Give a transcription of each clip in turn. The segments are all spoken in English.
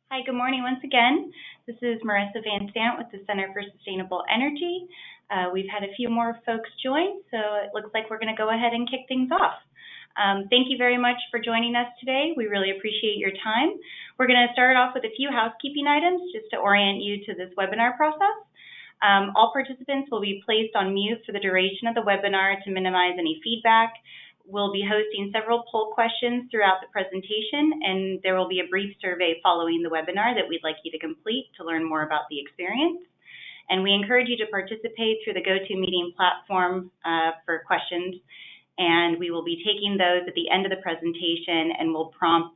Hi, good morning once again. This is Marissa Van Sant with the Center for Sustainable Energy. We've had a few more folks join, so it looks like we're going to go ahead and kick things off. Thank you very much for joining us today. We really appreciate your time. We're going to start off with a few housekeeping items just to orient you to this webinar process. All participants will be placed on mute for the duration of the webinar to minimize any feedback. We'll be hosting several poll questions throughout the presentation, and there will be a brief survey following the webinar that we'd like you to complete to learn more about the experience. And we encourage you to participate through the GoToMeeting platform for questions, and we will be taking those at the end of the presentation, and we'll prompt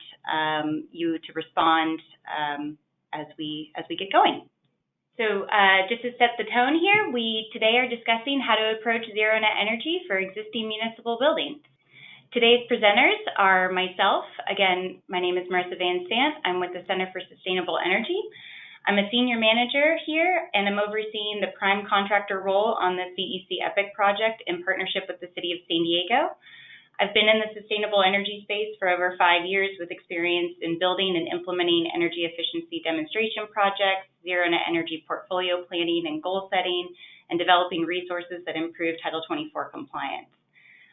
you to respond as we get going. So just to set the tone here, we today are discussing how to approach zero net energy for existing municipal buildings. Today's presenters are myself. Again, my name is Marissa Van Sant. I'm with the Center for Sustainable Energy. I'm a senior manager here, and I'm overseeing the prime contractor role on the CEC EPIC project in partnership with the City of San Diego. I've been in the sustainable energy space for over 5 years with experience in building and implementing energy efficiency demonstration projects, zero net energy portfolio planning and goal setting, and developing resources that improve Title 24 compliance.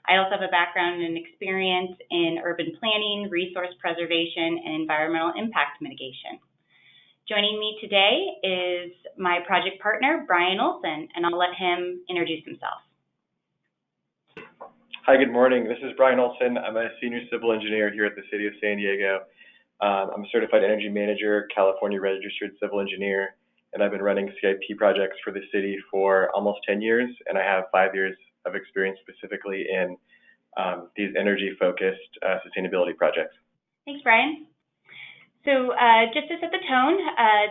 I also have a background and experience in urban planning, resource preservation, and environmental impact mitigation. Joining me today is my project partner, Brian Olson, and I'll let him introduce himself. Hi, good morning. This is Brian Olson. I'm a senior civil engineer here at the City of San Diego. I'm a certified energy manager, California registered civil engineer, and I've been running CIP projects for the city for almost 10 years, and I have 5 years of experience specifically in these energy-focused sustainability projects. Thanks, Brian. So just to set the tone,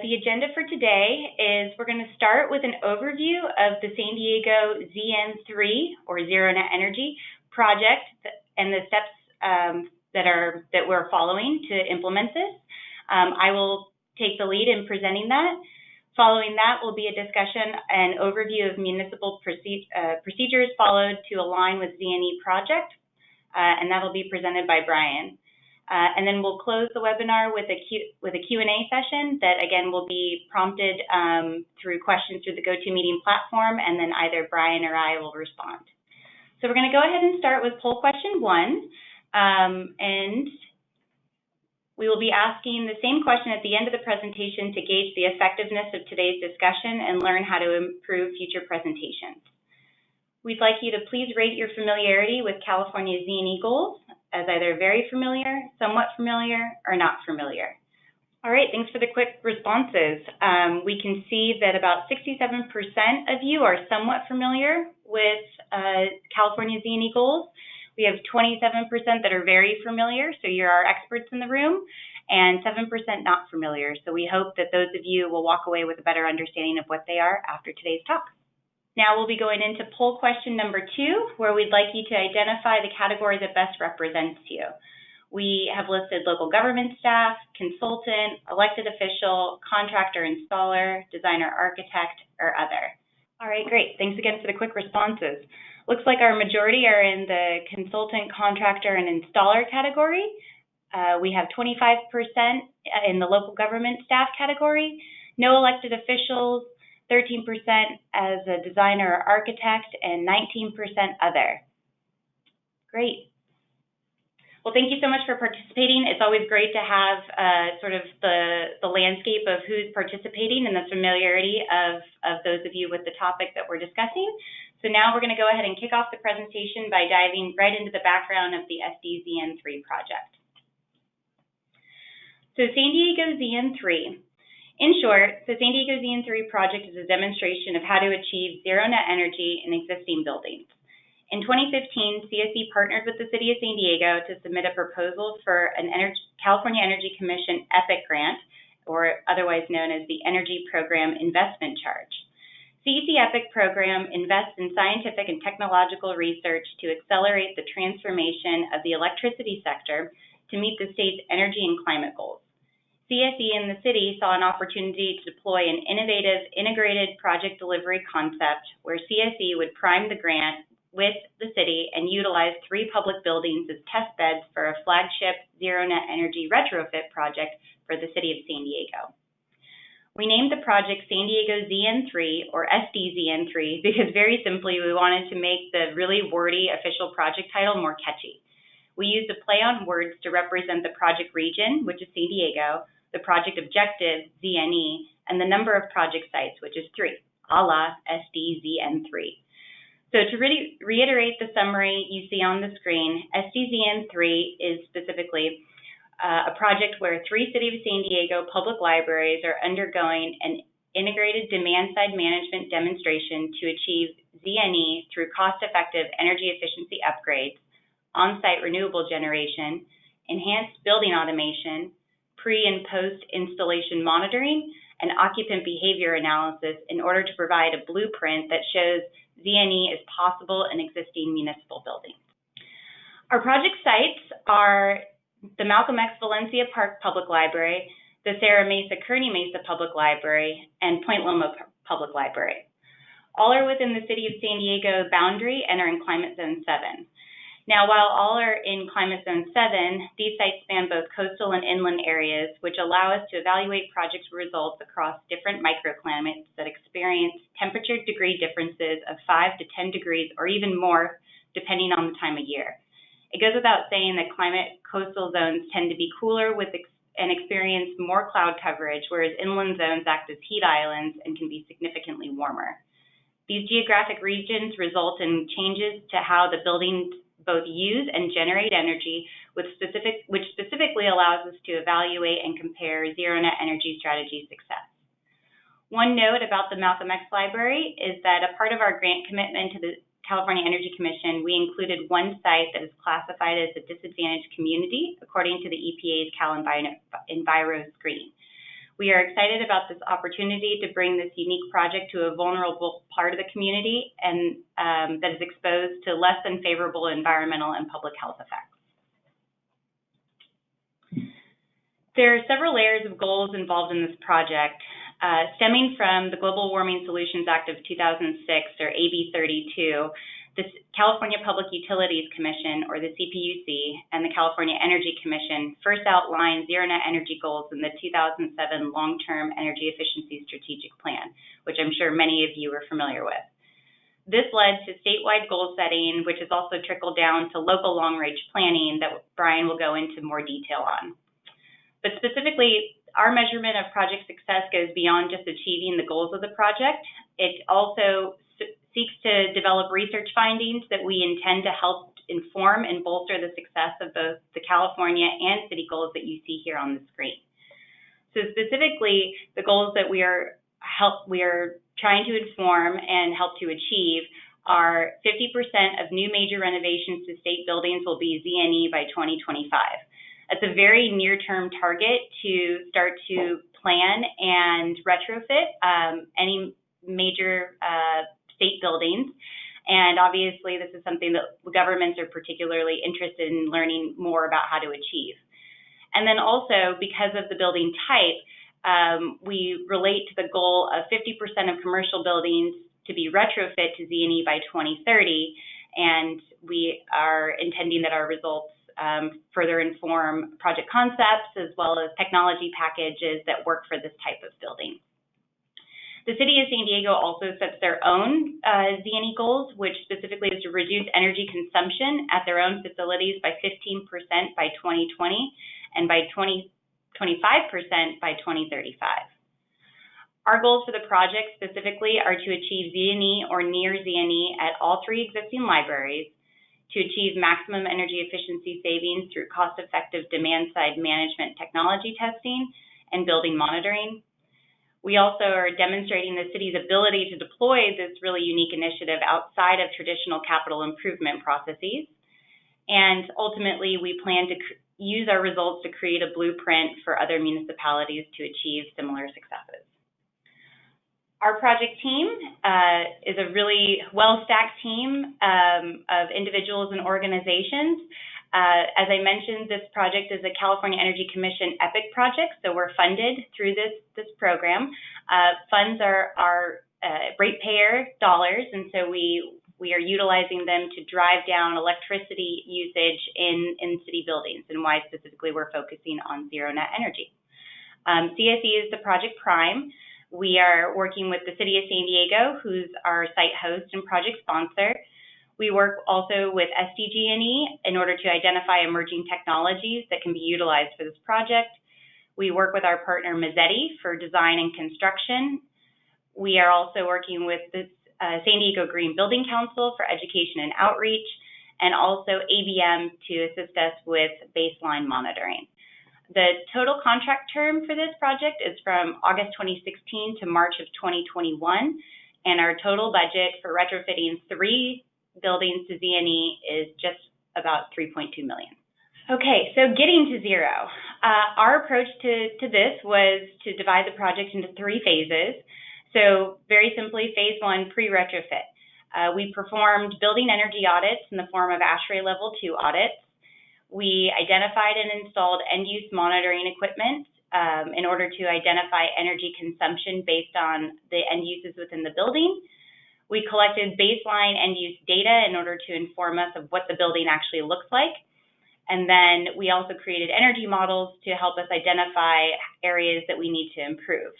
the agenda for today is we're going to start with an overview of the San Diego ZN3, or Zero Net Energy project, and the steps that we're following to implement this. I will take the lead in presenting that. Following that will be a discussion and overview of municipal procedures followed to align with ZNE project, and that will be presented by Brian. And then we'll close the webinar with a Q&A session that, again, will be prompted through questions through the GoToMeeting platform, and then either Brian or I will respond. So we're going to go ahead and start with poll question 1, and we will be asking the same question at the end of the presentation to gauge the effectiveness of today's discussion and learn how to improve future presentations. We'd like you to please rate your familiarity with California's ZNE goals as either very familiar, somewhat familiar, or not familiar. All right, thanks for the quick responses. We can see that about 67% of you are somewhat familiar with California ZNE goals. We have 27% that are very familiar, so you're our experts in the room, and 7% not familiar. So we hope that those of you will walk away with a better understanding of what they are after today's talk. Now we'll be going into poll question number 2, where we'd like you to identify the category that best represents you. We have listed local government staff, consultant, elected official, contractor installer, designer architect, or other. All right, great. Thanks again for the quick responses. Looks like our majority are in the consultant, contractor, and installer category. We have 25% in the local government staff category, no elected officials, 13% as a designer or architect, and 19% other. Great. Well, thank you so much for participating. It's always great to have sort of the landscape of who's participating and the familiarity of those of you with the topic that we're discussing. So now we're going to go ahead and kick off the presentation by diving right into the background of the SDZN3 project. So San Diego ZN3. In short, the San Diego ZN3 project is a demonstration of how to achieve zero net energy in existing buildings. In 2015, CSE partnered with the City of San Diego to submit a proposal for an California Energy Commission EPIC grant, or otherwise known as the Energy Program Investment Charge. CEC EPIC program invests in scientific and technological research to accelerate the transformation of the electricity sector to meet the state's energy and climate goals. CSE and the city saw an opportunity to deploy an innovative integrated project delivery concept where CSE would prime the grant with the city and utilized 3 public buildings as test beds for a flagship zero net energy retrofit project for the city of San Diego. We named the project San Diego ZN3 or SDZN3 because very simply we wanted to make the really wordy official project title more catchy. We used a play on words to represent the project region, which is San Diego, the project objective, ZNE, and the number of project sites, which is 3, a la SDZN3. So to reiterate the summary you see on the screen, SDZN3 is specifically a project where 3 City of San Diego public libraries are undergoing an integrated demand-side management demonstration to achieve ZNE through cost-effective energy efficiency upgrades, on-site renewable generation, enhanced building automation, pre- and post-installation monitoring, and occupant behavior analysis in order to provide a blueprint that shows ZNE is possible in existing municipal buildings. Our project sites are the Malcolm X Valencia Park Public Library, the Serra Mesa Kearny Mesa Public Library, and Point Loma Public Library. All are within the City of San Diego boundary and are in Climate Zone 7. Now, while all are in Climate Zone 7, these sites span both coastal and inland areas, which allow us to evaluate project results across different microclimates that experience temperature degree differences of 5 to 10 degrees or even more, depending on the time of year. It goes without saying that climate coastal zones tend to be cooler and experience more cloud coverage, whereas inland zones act as heat islands and can be significantly warmer. These geographic regions result in changes to how the buildings both use and generate energy, which specifically allows us to evaluate and compare zero net energy strategy success. One note about the Malcolm X Library is that a part of our grant commitment to the California Energy Commission, we included one site that is classified as a disadvantaged community according to the EPA's Cal Enviro screening. We are excited about this opportunity to bring this unique project to a vulnerable part of the community and that is exposed to less than favorable environmental and public health effects. There are several layers of goals involved in this project, stemming from the Global Warming Solutions Act of 2006, or AB 32, the California Public Utilities Commission, or the CPUC, and the California Energy Commission first outlined zero net energy goals in the 2007 Long-Term Energy Efficiency Strategic Plan, which I'm sure many of you are familiar with. This led to statewide goal setting, which has also trickled down to local long-range planning that Brian will go into more detail on. But specifically, our measurement of project success goes beyond just achieving the goals of the project. It also seeks to develop research findings that we intend to help inform and bolster the success of both the California and city goals that you see here on the screen. So specifically, the goals that we are trying to inform and help to achieve are 50% of new major renovations to state buildings will be ZNE by 2025. That's a very near-term target to start to plan and retrofit any major state buildings. And obviously, this is something that governments are particularly interested in learning more about how to achieve. And then also, because of the building type, we relate to the goal of 50% of commercial buildings to be retrofit to ZNE by 2030, and we are intending that our results further inform project concepts as well as technology packages that work for this type of building. The City of San Diego also sets their own ZNE goals, which specifically is to reduce energy consumption at their own facilities by 15% by 2020 and by 25% by 2035. Our goals for the project specifically are to achieve ZNE or near ZNE at all 3 existing libraries, to achieve maximum energy efficiency savings through cost-effective demand-side management technology testing and building monitoring. We also are demonstrating the city's ability to deploy this really unique initiative outside of traditional capital improvement processes. And ultimately, we plan to use our results to create a blueprint for other municipalities to achieve similar successes. Our project team is a really well-stacked team of individuals and organizations. As I mentioned, this project is a California Energy Commission EPIC project, so we're funded through this program. Funds are ratepayer dollars, and so we we are utilizing them to drive down electricity usage in city buildings, and why specifically we're focusing on zero net energy. CSE is the project prime. We are working with the City of San Diego, who's our site host and project sponsor. We work also with SDG&E in order to identify emerging technologies that can be utilized for this project. We work with our partner Mazzetti for design and construction. We are also working with the San Diego Green Building Council for education and outreach, and also ABM to assist us with baseline monitoring. The total contract term for this project is from August 2016 to March of 2021, and our total budget for retrofitting 3 buildings to ZNE is just about $3.2 million. Okay, so getting to zero. Our approach to this was to divide the project into 3 phases. So very simply, phase 1, pre-retrofit. We performed building energy audits in the form of ASHRAE Level 2 audits. We identified and installed end-use monitoring equipment in order to identify energy consumption based on the end uses within the building. We collected baseline end-use data in order to inform us of what the building actually looks like. And then we also created energy models to help us identify areas that we need to improve.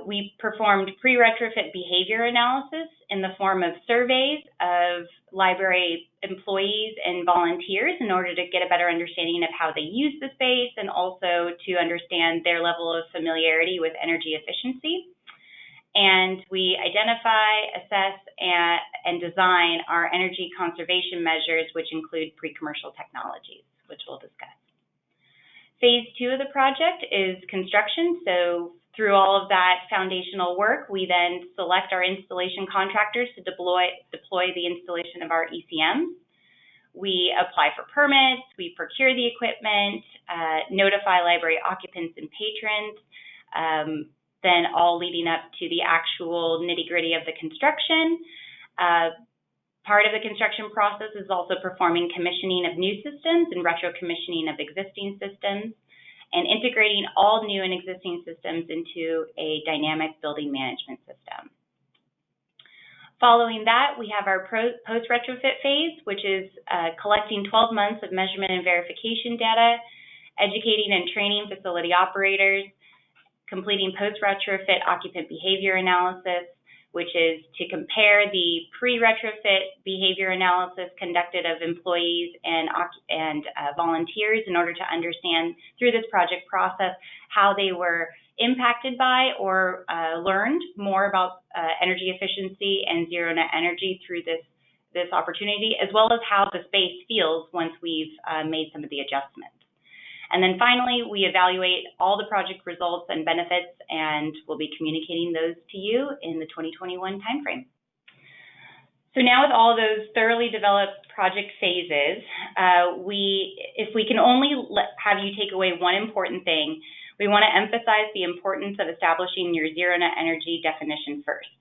We performed pre-retrofit behavior analysis in the form of surveys of library employees and volunteers in order to get a better understanding of how they use the space, and also to understand their level of familiarity with energy efficiency. And we identify, assess, and design our energy conservation measures, which include pre-commercial technologies, which we'll discuss. Phase 2 of the project is construction. So through all of that foundational work, we then select our installation contractors to deploy the installation of our ECMs. We apply for permits, we procure the equipment, notify library occupants and patrons, then all leading up to the actual nitty-gritty of the construction. Part of the construction process is also performing commissioning of new systems and retro-commissioning of existing systems, and integrating all new and existing systems into a dynamic building management system. Following that, we have our post-retrofit phase, which is collecting 12 months of measurement and verification data, educating and training facility operators, completing post-retrofit occupant behavior analysis, which is to compare the pre-retrofit behavior analysis conducted of employees and volunteers in order to understand through this project process how they were impacted by or learned more about energy efficiency and zero net energy through this opportunity, as well as how the space feels once we've made some of the adjustments. And then finally, we evaluate all the project results and benefits, and we'll be communicating those to you in the 2021 timeframe. So now with all those thoroughly developed project phases, if we can only have you take away one important thing, we want to emphasize the importance of establishing your zero net energy definition first.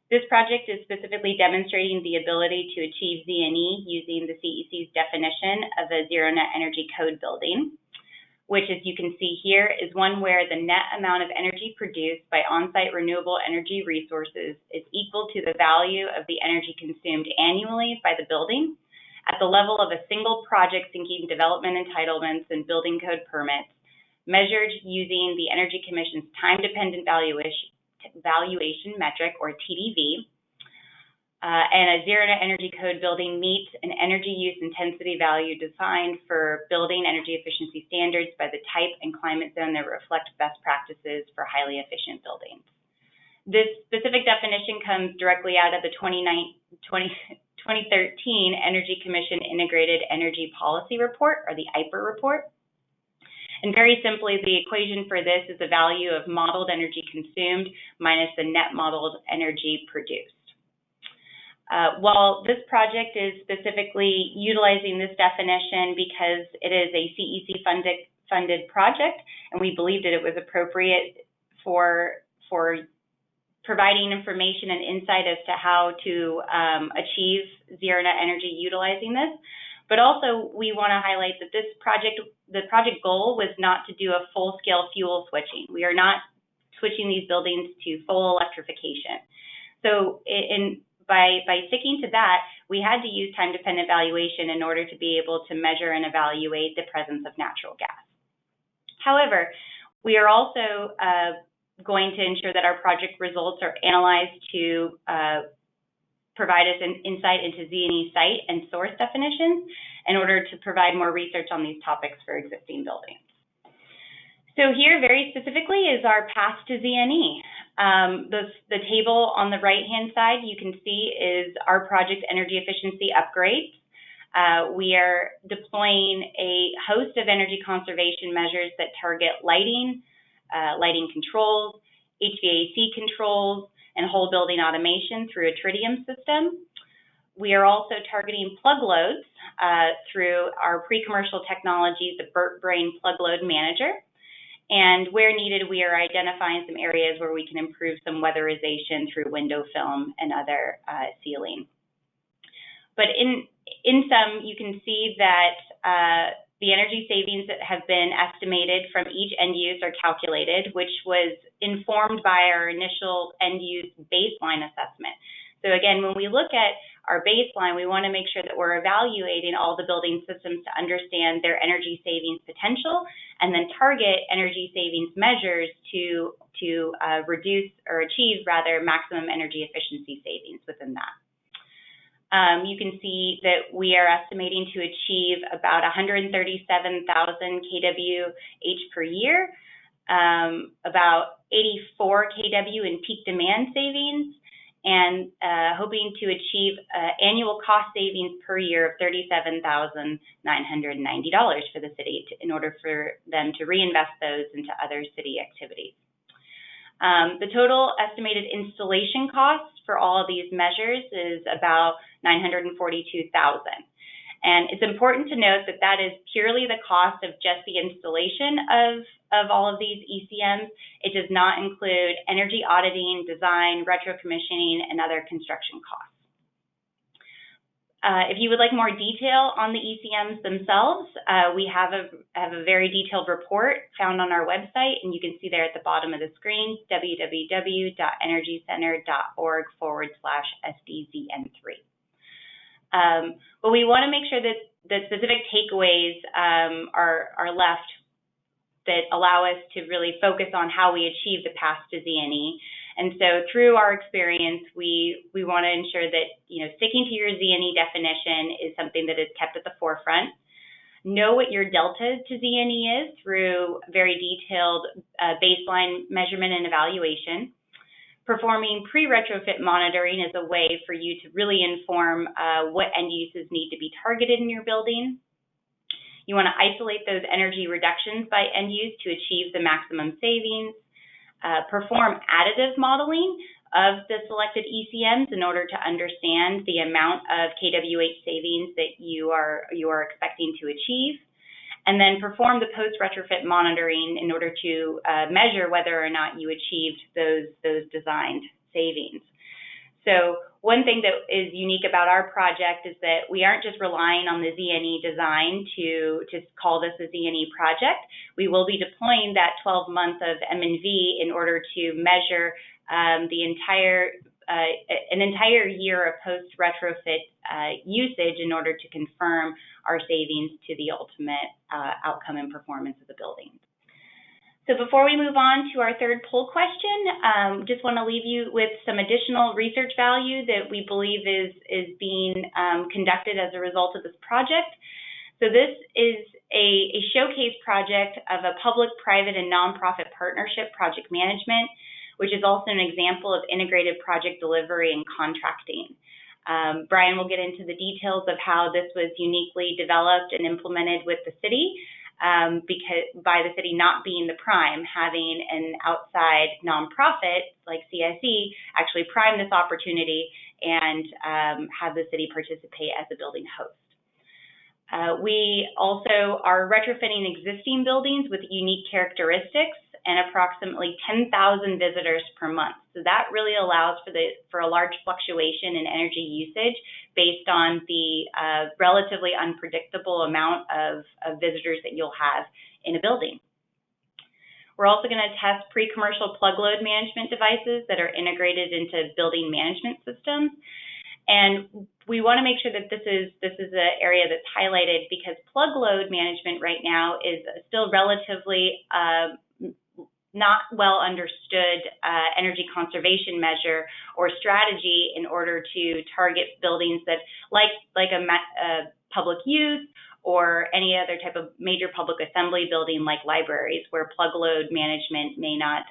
This project is specifically demonstrating the ability to achieve ZNE using the CEC's definition of a zero net energy code building, which, as you can see here, is one where the net amount of energy produced by on-site renewable energy resources is equal to the value of the energy consumed annually by the building at the level of a single project seeking development entitlements and building code permits, measured using the Energy Commission's time-dependent valuation metric, or TDV, and a zero net energy code building meets an energy use intensity value defined for building energy efficiency standards by the type and climate zone that reflect best practices for highly efficient buildings. This specific definition comes directly out of the 2013 Energy Commission Integrated Energy Policy Report, or the IPER report. And very simply, the equation for this is the value of modeled energy consumed minus the net modeled energy produced. While this project is specifically utilizing this definition because it is a CEC funded project, and we believed that it was appropriate for providing information and insight as to how to achieve zero net energy utilizing this. But also, we want to highlight that the project goal was not to do a full-scale fuel switching. We are not switching these buildings to full electrification. So by sticking to that, we had to use time-dependent valuation in order to be able to measure and evaluate the presence of natural gas. However, we are also going to ensure that our project results are analyzed to provide us an insight into ZNE site and source definitions in order to provide more research on these topics for existing buildings. So here, very specifically, is our path to ZNE. The table on the right-hand side, you can see, is our project energy efficiency upgrades. We are deploying a host of energy conservation measures that target lighting, lighting controls, HVAC controls, and whole building automation through a tritium system. We are also targeting plug loads through our pre-commercial technology, the BurtBrain Plug Load Manager. And where needed, we are identifying some areas where we can improve some weatherization through window film and other sealing. But in sum, you can see that the energy savings that have been estimated from each end use are calculated, which was informed by our initial end use baseline assessment. So again, when we look at our baseline, we want to make sure that we're evaluating all the building systems to understand their energy savings potential, and then target energy savings measures to reduce or achieve rather maximum energy efficiency savings within that. You can see that we are estimating to achieve about 137,000 kWh per year, about 84 kW in peak demand savings, and hoping to achieve annual cost savings per year of $37,990 for the city in order for them to reinvest those into other city activities. The total estimated installation costs for all of these measures is about $942,000. And it's important to note that that is purely the cost of just the installation of all of these ECMs. It does not include energy auditing, design, retro commissioning, and other construction costs. If you would like more detail on the ECMs themselves, we have a very detailed report found on our website, and you can see there at the bottom of the screen, www.energycenter.org/SDZN3. But we want to make sure that the specific takeaways are left that allow us to really focus on how we achieve the path to ZNE. And so through our experience, we want to ensure that, sticking to your ZNE definition is something that is kept at the forefront. Know what your delta to ZNE is through very detailed baseline measurement and evaluation. Performing pre-retrofit monitoring is a way for you to really inform what end uses need to be targeted in your building. You want to isolate those energy reductions by end use to achieve the maximum savings. Perform additive modeling of the selected ECMs in order to understand the amount of kWh savings that you are expecting to achieve. And then perform the post-retrofit monitoring in order to measure whether or not you achieved those designed savings. So one thing that is unique about our project is that we aren't just relying on the ZNE design to call this a ZNE project. We will be deploying that 12 months of M&V in order to measure an entire year of post-retrofit usage in order to confirm our savings to the ultimate outcome and performance of the building. So before we move on to our third poll question, just want to leave you with some additional research value that we believe is being conducted as a result of this project. So this is a showcase project of a public, private, and nonprofit partnership project management, which is also an example of integrated project delivery and contracting. Brian will get into the details of how this was uniquely developed and implemented with the city, because by the city not being the prime, having an outside nonprofit like CSE actually prime this opportunity and have the city participate as a building host. We also are retrofitting existing buildings with unique characteristics and approximately 10,000 visitors per month. So that really allows for a large fluctuation in energy usage based on the relatively unpredictable amount of visitors that you'll have in a building. We're also going to test pre-commercial plug load management devices that are integrated into building management systems. And we want to make sure that this is an area that's highlighted because plug load management right now is still relatively not well understood energy conservation measure or strategy in order to target buildings that like a public use or any other type of major public assembly building like libraries, where plug load management may not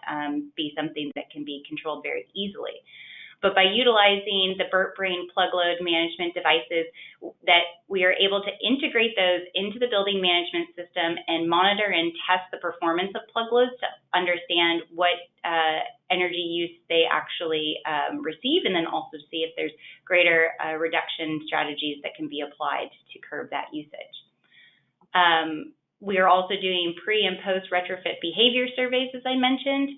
be something that can be controlled very easily. But by utilizing the BurtBrain plug load management devices, that we are able to integrate those into the building management system and monitor and test the performance of plug loads to understand what energy use they actually receive, and then also see if there's greater reduction strategies that can be applied to curb that usage. We are also doing pre and post retrofit behavior surveys, as I mentioned,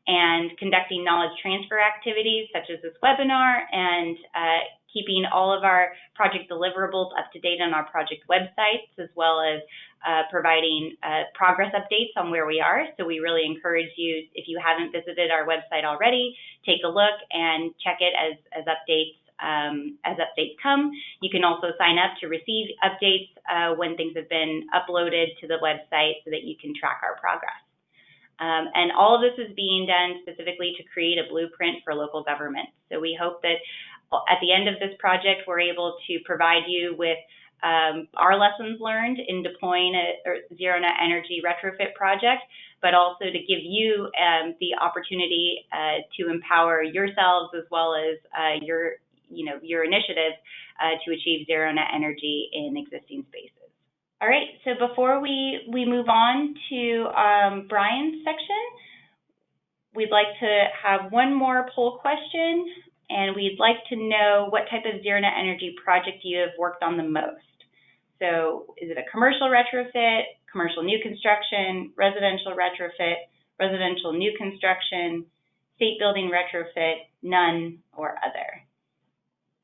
and conducting knowledge transfer activities such as this webinar, and keeping all of our project deliverables up to date on our project websites, as well as providing progress updates on where we are. So we really encourage you, if you haven't visited our website already, take a look and check it as updates come. You can also sign up to receive updates when things have been uploaded to the website so that you can track our progress. And all of this is being done specifically to create a blueprint for local government. So we hope that at the end of this project, we're able to provide you with our lessons learned in deploying a zero net energy retrofit project, but also to give you the opportunity to empower yourselves as well as your initiatives to achieve zero net energy in existing spaces. All right, so before we move on to Brian's section, we'd like to have one more poll question, and we'd like to know what type of zero net energy project you have worked on the most. So is it a commercial retrofit, commercial new construction, residential retrofit, residential new construction, state building retrofit, none, or other?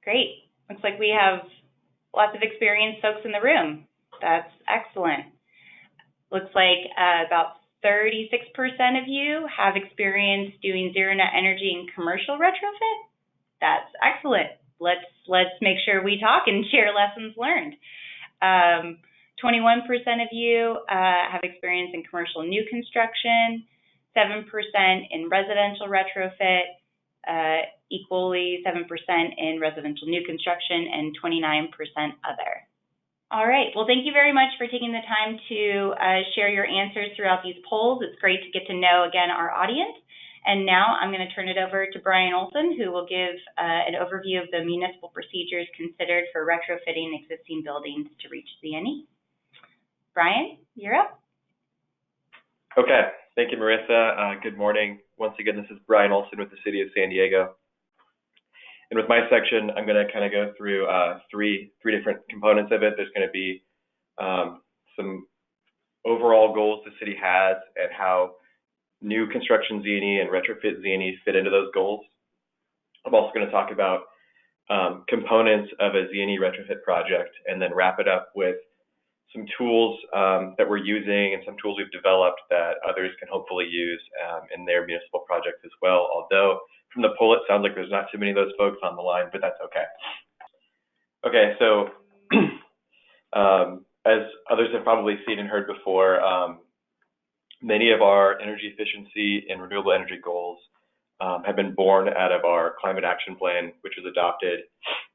Great, looks like we have lots of experienced folks in the room. That's excellent. Looks like about 36% of you have experience doing zero net energy in commercial retrofit. That's excellent. Let's make sure we talk and share lessons learned. 21% of you have experience in commercial new construction, 7% in residential retrofit, equally 7% in residential new construction, and 29% other. All right, well, thank you very much for taking the time to share your answers throughout these polls. It's great to get to know, again, our audience. And now I'm going to turn it over to Brian Olson, who will give an overview of the municipal procedures considered for retrofitting existing buildings to reach ZNE. Brian, you're up. Okay, thank you, Marissa. Good morning. Once again, this is Brian Olson with the City of San Diego. And with my section, I'm going to kind of go through three different components of it. There's going to be some overall goals the city has and how new construction ZNE and retrofit ZNE fit into those goals. I'm also going to talk about components of a ZNE retrofit project, and then wrap it up with some tools that we're using and some tools we've developed that others can hopefully use in their municipal projects as well. Although from the poll, it sounds like there's not too many of those folks on the line, but that's okay. Okay, so as others have probably seen and heard before, many of our energy efficiency and renewable energy goals have been born out of our climate action plan, which was adopted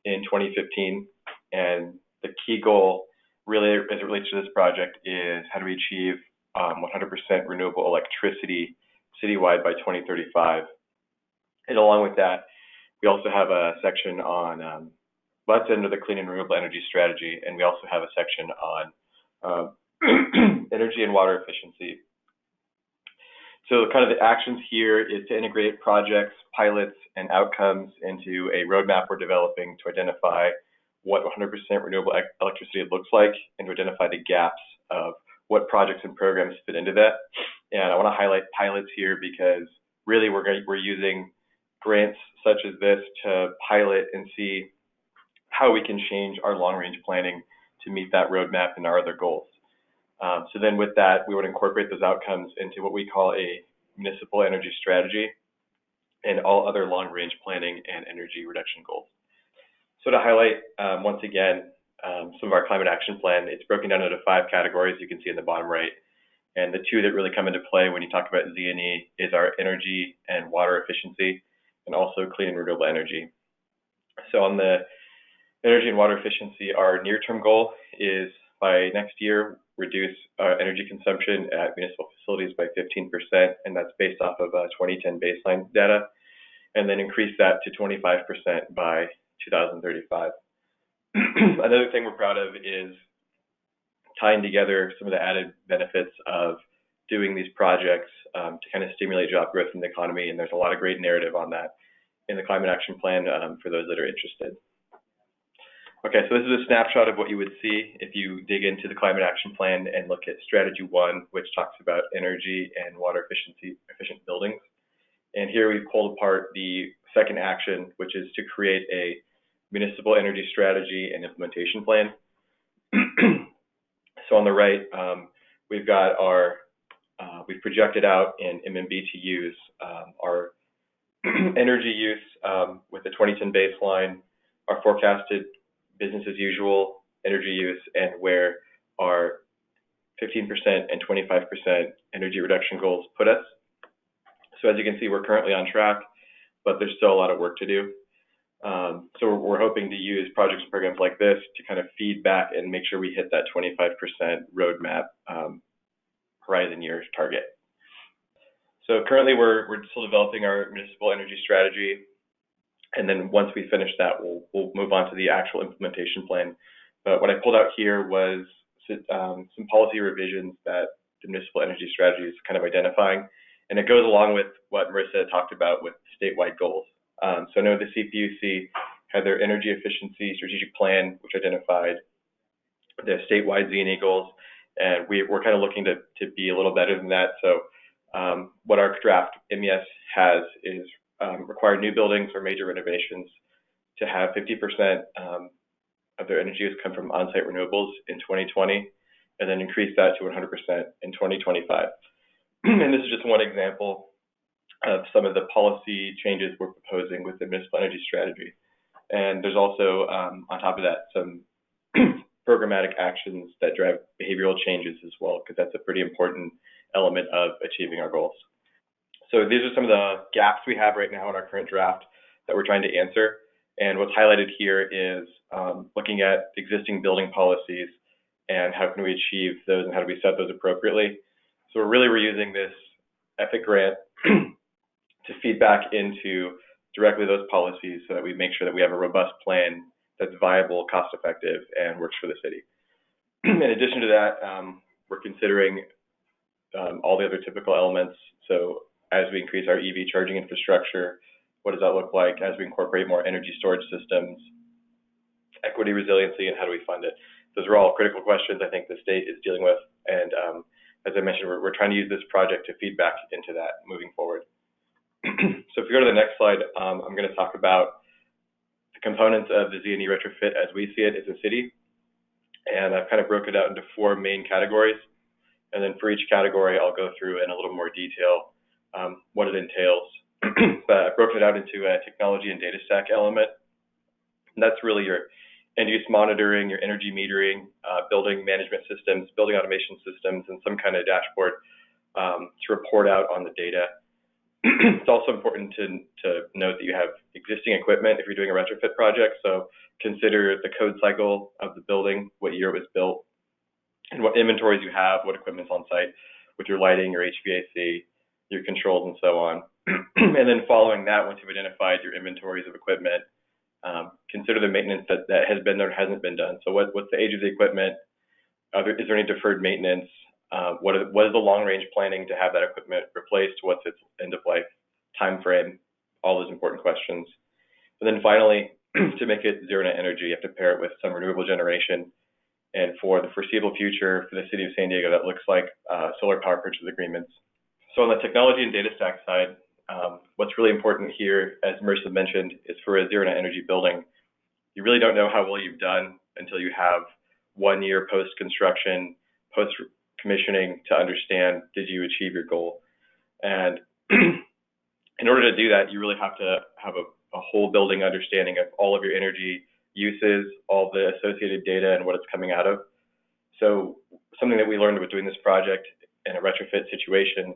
in 2015. And the key goal, really, as it relates to this project, is how do we achieve 100% renewable electricity citywide by 2035. And along with that, we also have a section on, well, that's under the clean and renewable energy strategy, and we also have a section on energy and water efficiency. So kind of the actions here is to integrate projects, pilots, and outcomes into a roadmap we're developing to identify what 100% renewable electricity looks like, and to identify the gaps of what projects and programs fit into that. And I want to highlight pilots here because really we're using grants such as this to pilot and see how we can change our long-range planning to meet that roadmap and our other goals. So then with that, we would incorporate those outcomes into what we call a municipal energy strategy and all other long-range planning and energy reduction goals. So to highlight, once again, some of our climate action plan, it's broken down into 5 categories you can see in the bottom right. And the 2 that really come into play when you talk about ZNE is our energy and water efficiency, and also clean and renewable energy. So on the energy and water efficiency, our near-term goal is by next year, reduce energy consumption at municipal facilities by 15%, and that's based off of 2010 baseline data, and then increase that to 25% by 2035. Another thing we're proud of is tying together some of the added benefits of doing these projects to kind of stimulate job growth in the economy, and there's a lot of great narrative on that in the climate action plan for those that are interested. Okay, so this is a snapshot of what you would see if you dig into the climate action plan and look at strategy 1, which talks about energy and water efficient buildings. And here we've pulled apart the second action, which is to create a municipal energy strategy and implementation plan. So on the right, we've got our, we've projected out in MMBTUs our energy use with the 2010 baseline, our forecasted business as usual energy use, and where our 15% and 25% energy reduction goals put us. So as you can see, we're currently on track, but there's still a lot of work to do. So we're hoping to use projects and programs like this to kind of feed back and make sure we hit that 25% roadmap horizon year target. So currently we're still developing our municipal energy strategy. And then once we finish that, we'll move on to the actual implementation plan. But what I pulled out here was some policy revisions that the municipal energy strategy is kind of identifying. And it goes along with what Marissa talked about with statewide goals. So I know the CPUC had their energy efficiency strategic plan, which identified the statewide ZNE goals. And we're kind of looking to be a little better than that. So what our draft MES has is require new buildings or major renovations to have 50% of their energy use come from on-site renewables in 2020, and then increase that to 100% in 2025. And this is just one example of some of the policy changes we're proposing with the municipal energy strategy. And there's also, on top of that, some programmatic actions that drive behavioral changes as well, because that's a pretty important element of achieving our goals. So these are some of the gaps we have right now in our current draft that we're trying to answer. And what's highlighted here is looking at existing building policies and how can we achieve those and how do we set those appropriately. So we're using this EPIC grant to feed back into directly those policies so that we make sure that we have a robust plan that's viable, cost effective, and works for the city. In addition to that, we're considering all the other typical elements. So as we increase our EV charging infrastructure, what does that look like as we incorporate more energy storage systems, equity resiliency, and how do we fund it? Those are all critical questions I think the state is dealing with. And as I mentioned, we're trying to use this project to feed back into that moving forward. So if you go to the next slide, I'm going to talk about the components of the ZNE retrofit as we see it as a city. And I've kind of broken it out into 4 main categories. And then for each category, I'll go through in a little more detail what it entails. But I've broken it out into a technology and data stack element. And that's really your end-use monitoring, your energy metering, building management systems, building automation systems, and some kind of dashboard to report out on the data. It's also important to note that you have existing equipment if you're doing a retrofit project. So consider the code cycle of the building, what year it was built, and what inventories you have, what equipment's on site with your lighting, your HVAC, your controls, and so on. And then following that, once you've identified your inventories of equipment, consider the maintenance that has been done or hasn't been done. So what's the age of the equipment? Is there any deferred maintenance? What is the long-range planning to have that equipment replaced? What's its end-of-life time frame? All those important questions. And then finally, to make it zero net energy, you have to pair it with some renewable generation. And for the foreseeable future, for the city of San Diego, that looks like solar power purchase agreements. So on the technology and data stack side, what's really important here, as Marissa mentioned, is for a zero net energy building, you really don't know how well you've done until you have 1 year post-construction, post-commissioning to understand, did you achieve your goal? And in order to do that, you really have to have a whole building understanding of all of your energy uses, all the associated data, and what it's coming out of. So something that we learned with doing this project in a retrofit situation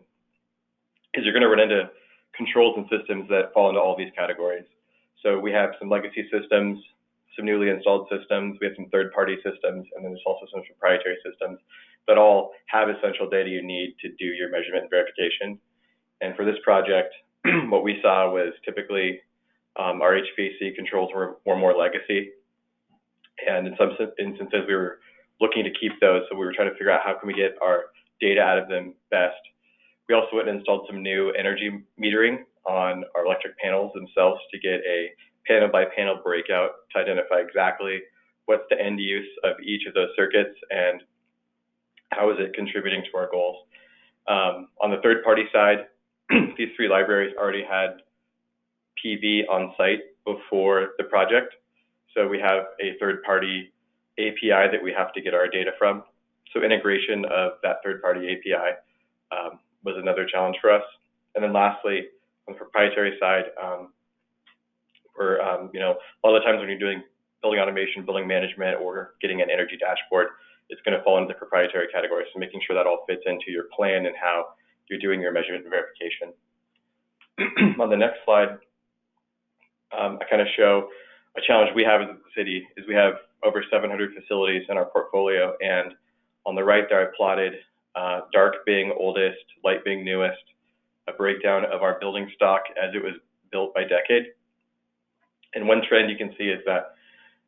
is you're going to run into controls and systems that fall into all these categories. So we have some legacy systems, some newly installed systems, we have some third-party systems, and then there's also some proprietary systems that all have essential data you need to do your measurement and verification. And for this project, what we saw was typically our HVAC controls were more legacy. And in some instances, we were looking to keep those, so we were trying to figure out how can we get our data out of them best. We also went and installed some new energy metering on our electric panels themselves to get a panel by panel breakout to identify exactly what's the end use of each of those circuits and how is it contributing to our goals. On the third party side, these three libraries already had PV on site before the project. So we have a third party API that we have to get our data from. So integration of that third party API was another challenge for us. And then lastly, on the proprietary side, a lot of the times when you're doing building automation, building management, or getting an energy dashboard, it's going to fall into the proprietary category. So making sure that all fits into your plan and how you're doing your measurement and verification. On the next slide, I kind of show a challenge we have as a city is we have over 700 facilities in our portfolio, and on the right there I plotted dark being oldest, light being newest, a breakdown of our building stock as it was built by decade. And one trend you can see is that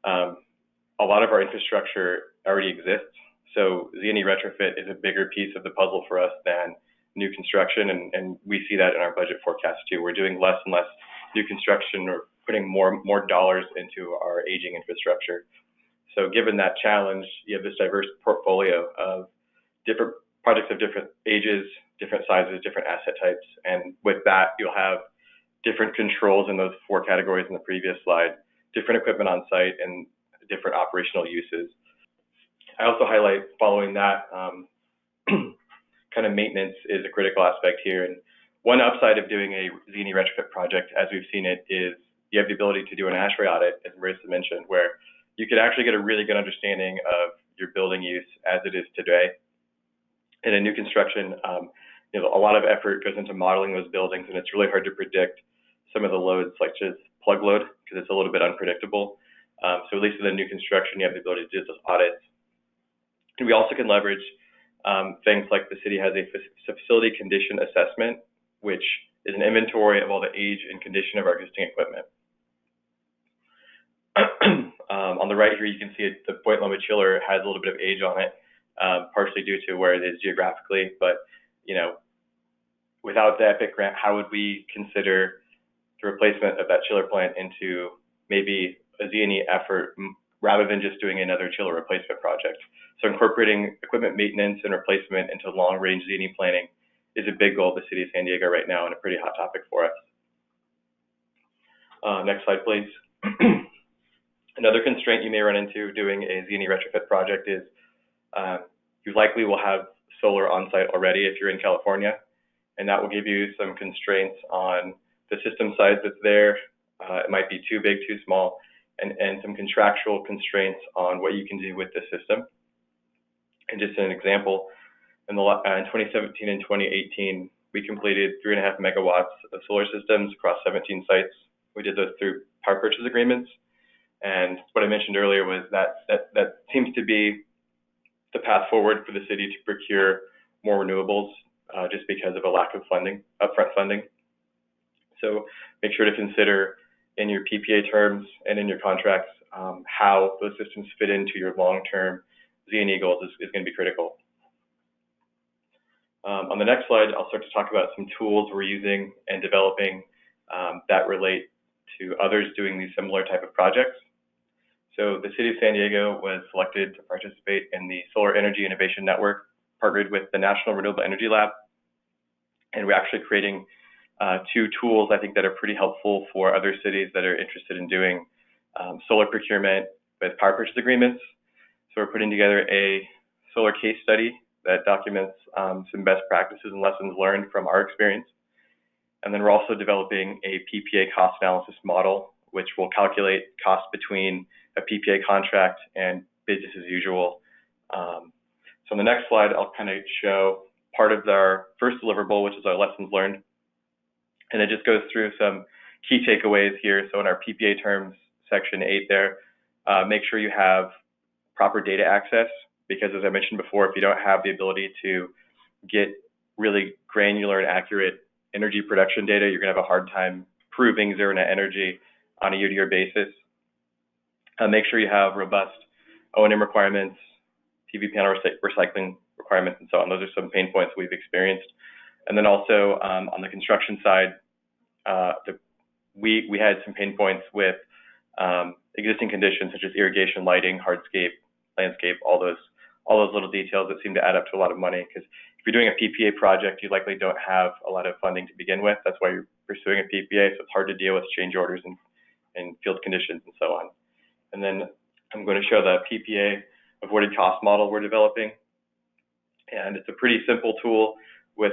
a lot of our infrastructure already exists. So ZNE retrofit is a bigger piece of the puzzle for us than new construction, and we see that in our budget forecast too. We're doing less and less new construction or putting more dollars into our aging infrastructure. So given that challenge, you have this diverse portfolio of different projects of different ages, different sizes, different asset types. And with that, you'll have different controls in those four categories in the previous slide, different equipment on site, and different operational uses. I also highlight following that, kind of maintenance is a critical aspect here. And one upside of doing a ZNE retrofit project, as we've seen it, is you have the ability to do an ASHRAE audit, as Marissa mentioned, where you could actually get a really good understanding of your building use as it is today. In a new construction, a lot of effort goes into modeling those buildings, and it's really hard to predict some of the loads, like just plug load, because it's a little bit unpredictable. So at least in the new construction, you have the ability to do those audits. And we also can leverage things like the city has a facility condition assessment, which is an inventory of all the age and condition of our existing equipment. On the right here, you can see the Point Loma chiller has a little bit of age on it, partially due to where it is geographically. But without the EPIC grant, how would we consider the replacement of that chiller plant into maybe a ZNE effort rather than just doing another chiller replacement project? So incorporating equipment maintenance and replacement into long-range ZNE planning is a big goal of the city of San Diego right now and a pretty hot topic for us. Next slide, please. Another constraint you may run into doing a ZNE retrofit project is you likely will have solar on site already if you're in California, and that will give you some constraints on the system size that's there. It might be too big, too small, and some contractual constraints on what you can do with the system. And just an example, in 2017 and 2018, we completed 3.5 megawatts of solar systems across 17 sites. We did those through power purchase agreements. And what I mentioned earlier was that seems to be the path forward for the city to procure more renewables just because of a lack of funding, upfront funding. So make sure to consider in your PPA terms and in your contracts how those systems fit into your long-term ZNE goals is going to be critical. On the next slide, I'll start to talk about some tools we're using and developing that relate to others doing these similar type of projects. So the City of San Diego was selected to participate in the Solar Energy Innovation Network, partnered with the National Renewable Energy Lab. And we're actually creating two tools, I think, that are pretty helpful for other cities that are interested in doing solar procurement with power purchase agreements. So we're putting together a solar case study that documents some best practices and lessons learned from our experience. And then we're also developing a PPA cost analysis model, which will calculate cost between a PPA contract and business as usual. So on the next slide, I'll kind of show part of our first deliverable, which is our lessons learned. And it just goes through some key takeaways here. So in our PPA terms, section 8 there, make sure you have proper data access, because as I mentioned before, if you don't have the ability to get really granular and accurate energy production data, you're going to have a hard time proving zero net energy on a year-to-year basis. Make sure you have robust O&M requirements, PV panel recycling requirements, and so on. Those are some pain points we've experienced. And then also on the construction side, we had some pain points with existing conditions such as irrigation, lighting, hardscape, landscape, all those little details that seem to add up to a lot of money. Because if you're doing a PPA project, you likely don't have a lot of funding to begin with. That's why you're pursuing a PPA, so it's hard to deal with change orders and field conditions and so on. And then I'm going to show the PPA avoided cost model we're developing. And it's a pretty simple tool with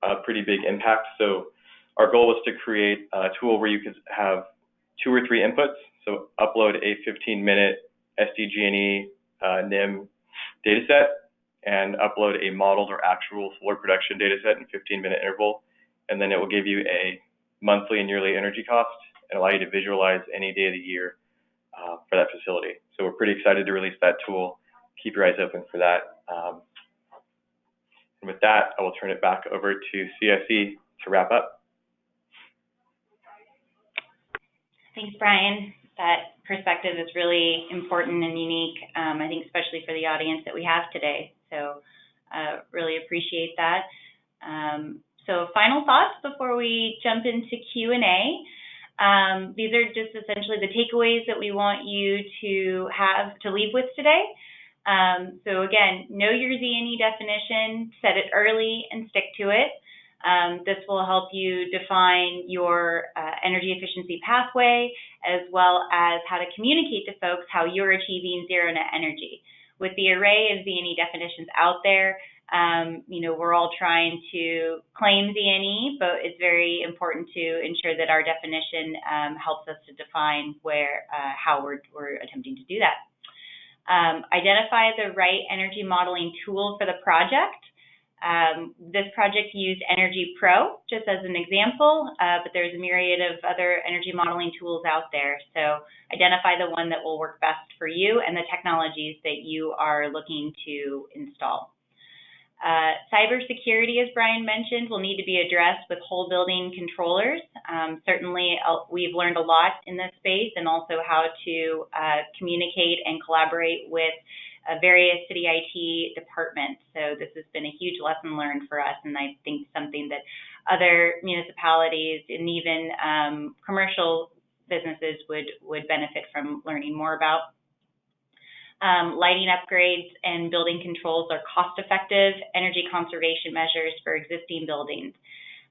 a pretty big impact. So our goal was to create a tool where you could have 2 or 3 inputs. So upload a 15-minute SDG&E NIM data set and upload a modeled or actual solar production data set in a 15-minute interval. And then it will give you a monthly and yearly energy cost and allow you to visualize any day of the year for that facility. So we're pretty excited to release that tool. Keep your eyes open for that. And with that, I will turn it back over to CSE to wrap up. Thanks, Brian. That perspective is really important and unique, I think, especially for the audience that we have today. So really appreciate that. So final thoughts before we jump into Q&A. These are just essentially the takeaways that we want you to have to leave with today. So again, know your ZNE definition, set it early and stick to it. This will help you define your energy efficiency pathway, as well as how to communicate to folks how you're achieving zero net energy. With the array of ZNE definitions out there, we're all trying to claim ZNE, but it's very important to ensure that our definition helps us to define how we're attempting to do that. Identify the right energy modeling tool for the project. This project used Energy Pro just as an example, but there's a myriad of other energy modeling tools out there. So identify the one that will work best for you and the technologies that you are looking to install. Cybersecurity, as Brian mentioned, will need to be addressed with whole building controllers. Certainly, we've learned a lot in this space, and also how to communicate and collaborate with various city IT departments. So this has been a huge lesson learned for us, and I think something that other municipalities and even commercial businesses would benefit from learning more about. Lighting upgrades and building controls are cost-effective energy conservation measures for existing buildings,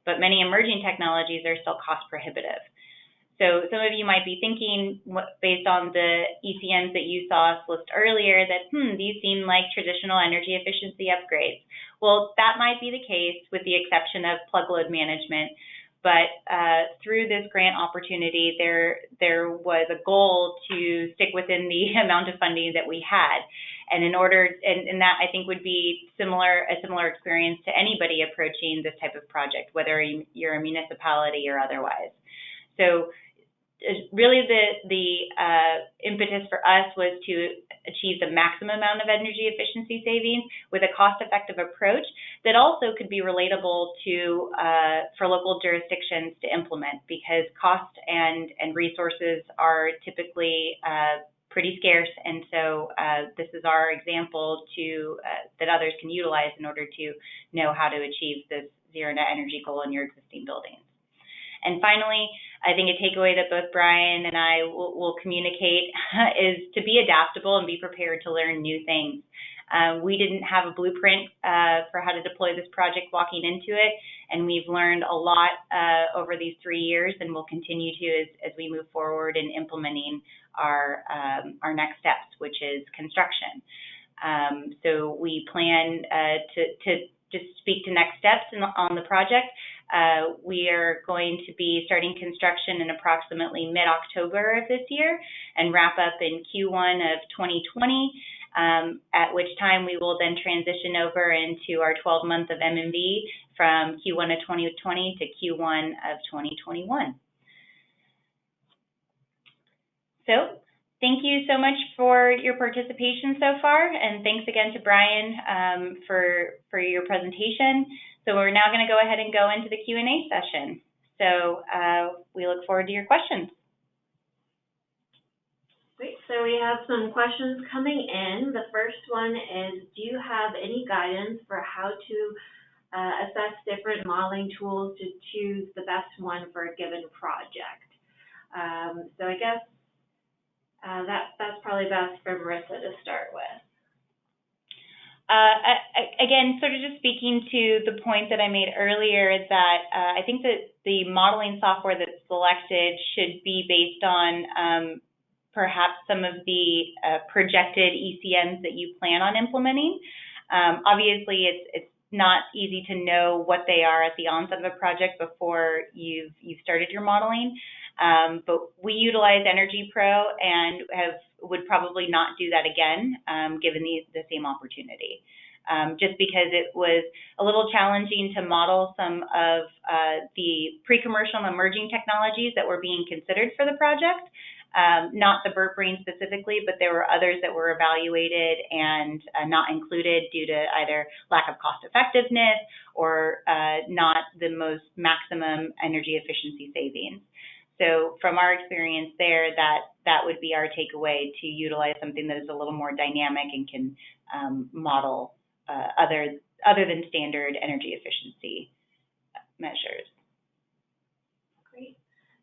but many emerging technologies are still cost-prohibitive. So some of you might be thinking, based on the ECMs that you saw us list earlier, that these seem like traditional energy efficiency upgrades. Well, that might be the case with the exception of plug load management. But through this grant opportunity, there was a goal to stick within the amount of funding that we had. And and that I think would be a similar experience to anybody approaching this type of project, whether you're a municipality or otherwise. So really the impetus for us was to achieve the maximum amount of energy efficiency savings with a cost-effective approach that also could be relatable to for local jurisdictions to implement, because cost and resources are typically pretty scarce, and so this is our example that others can utilize in order to know how to achieve this zero net energy goal in your existing buildings. And finally, I think a takeaway that both Brian and I will communicate is to be adaptable and be prepared to learn new things. We didn't have a blueprint for how to deploy this project walking into it, and we've learned a lot over these 3 years, and we'll continue to as we move forward in implementing our next steps, which is construction. So we plan to just speak to next steps on the project. We are going to be starting construction in approximately mid-October of this year and wrap up in Q1 of 2020, at which time we will then transition over into our 12-month of M&V from Q1 of 2020 to Q1 of 2021. So, thank you so much for your participation so far, and thanks again to Brian for your presentation. So we're now going to go ahead and go into the Q&A session. So we look forward to your questions. Great, so we have some questions coming in. The first one is, do you have any guidance for how to assess different modeling tools to choose the best one for a given project? So I guess that's probably best for Marissa to start with. Again, sort of just speaking to the point that I made earlier, is that I think that the modeling software that's selected should be based on perhaps some of the projected ECNs that you plan on implementing. Obviously, it's not easy to know what they are at the onset of a project before you've started your modeling. But we utilize Energy Pro and would probably not do that again, given the same opportunity. Just because it was a little challenging to model some of the pre-commercial and emerging technologies that were being considered for the project. Not the burp brain specifically, but there were others that were evaluated and not included due to either lack of cost effectiveness or not the most maximum energy efficiency savings. So from our experience there, that would be our takeaway, to utilize something that is a little more dynamic and can model other than standard energy efficiency measures. Great.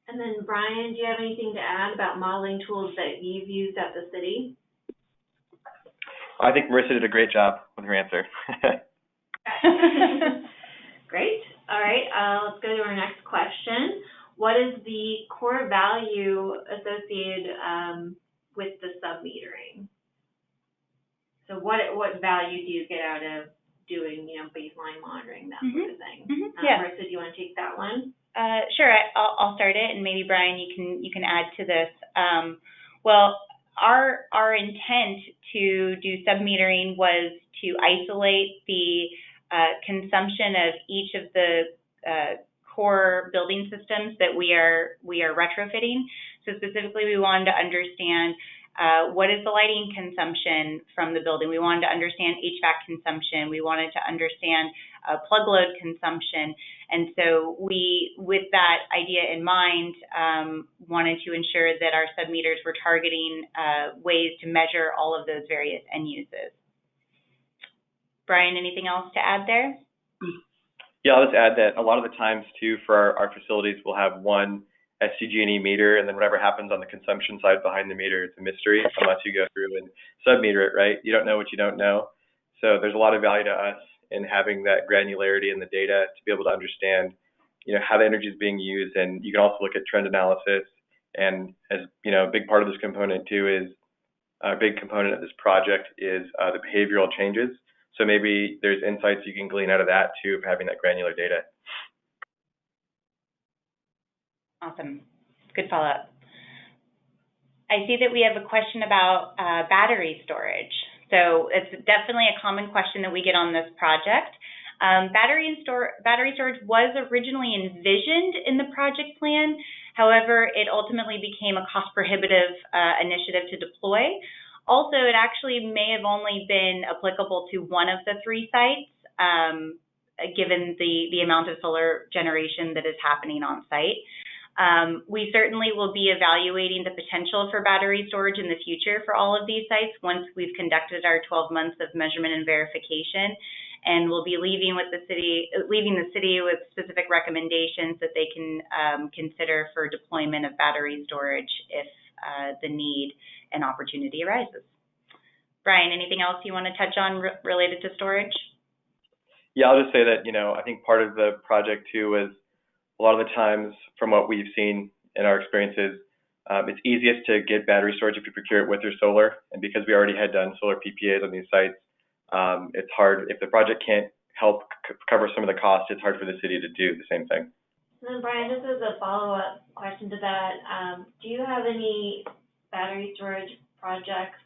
And then Brian, do you have anything to add about modeling tools that you've used at the city? I think Marissa did a great job with her answer. Great. All right, let's go to our next question. What is the core value associated with the sub-metering? So what value do you get out of doing, baseline monitoring, that sort of thing? Yeah. Marissa, do you want to take that one? Sure, I'll start it, and maybe Brian, you can add to this. Well, our intent to do sub-metering was to isolate the consumption of each of the core building systems that we are retrofitting. So specifically, we wanted to understand what is the lighting consumption from the building. We wanted to understand HVAC consumption. We wanted to understand plug load consumption. And so we, with that idea in mind, wanted to ensure that our sub-meters were targeting ways to measure all of those various end uses. Brian, anything else to add there? Yeah, I'll just add that a lot of the times, too, for our facilities, we'll have one SCG&E meter, and then whatever happens on the consumption side behind the meter, it's a mystery unless you go through and sub-meter it, right? You don't know what you don't know. So there's a lot of value to us in having that granularity in the data to be able to understand, how the energy is being used. And you can also look at trend analysis. And as a big part of this component, too, is a big component of this project is the behavioral changes. So maybe there's insights you can glean out of that, too, of having that granular data. Awesome. Good follow-up. I see that we have a question about battery storage. So it's definitely a common question that we get on this project. Battery storage was originally envisioned in the project plan. However, it ultimately became a cost-prohibitive initiative to deploy. Also, it actually may have only been applicable to one of the 3 sites, given the amount of solar generation that is happening on site. We certainly will be evaluating the potential for battery storage in the future for all of these sites once we've conducted our 12 months of measurement and verification. And we'll be leaving the city with specific recommendations that they can consider for deployment of battery storage if the need and opportunity arises. Brian, anything else you want to touch on related to storage? Yeah, I'll just say that, I think part of the project too was a lot of the times from what we've seen in our experiences, it's easiest to get battery storage if you procure it with your solar. And because we already had done solar PPAs on these sites, it's hard if the project can't help cover some of the costs, it's hard for the city to do the same thing. And then Brian, just as a follow-up question to that, do you have any battery storage projects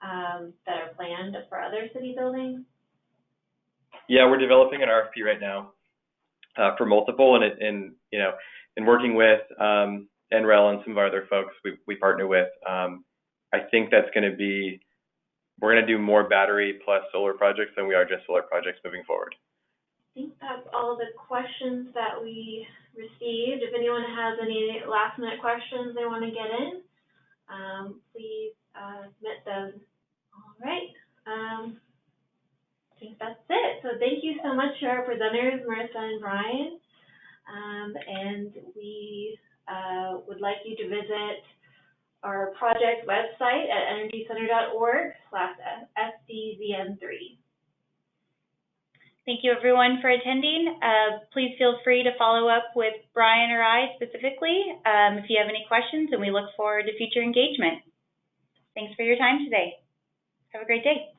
that are planned for other city buildings? Yeah, we're developing an RFP right now for multiple, and you know, in working with NREL and some of our other folks we partner with, I think that's going to be, we're going to do more battery plus solar projects than we are just solar projects moving forward. I think that's all the questions that we received. If anyone has any last minute questions they want to get in, please submit those. All right. I think that's it. So thank you so much to our presenters, Marissa and Brian. And we would like you to visit our project website at energycenter.org/SDZN3. Thank you, everyone, for attending. Please feel free to follow up with Brian or I specifically if you have any questions, and we look forward to future engagement. Thanks for your time today. Have a great day.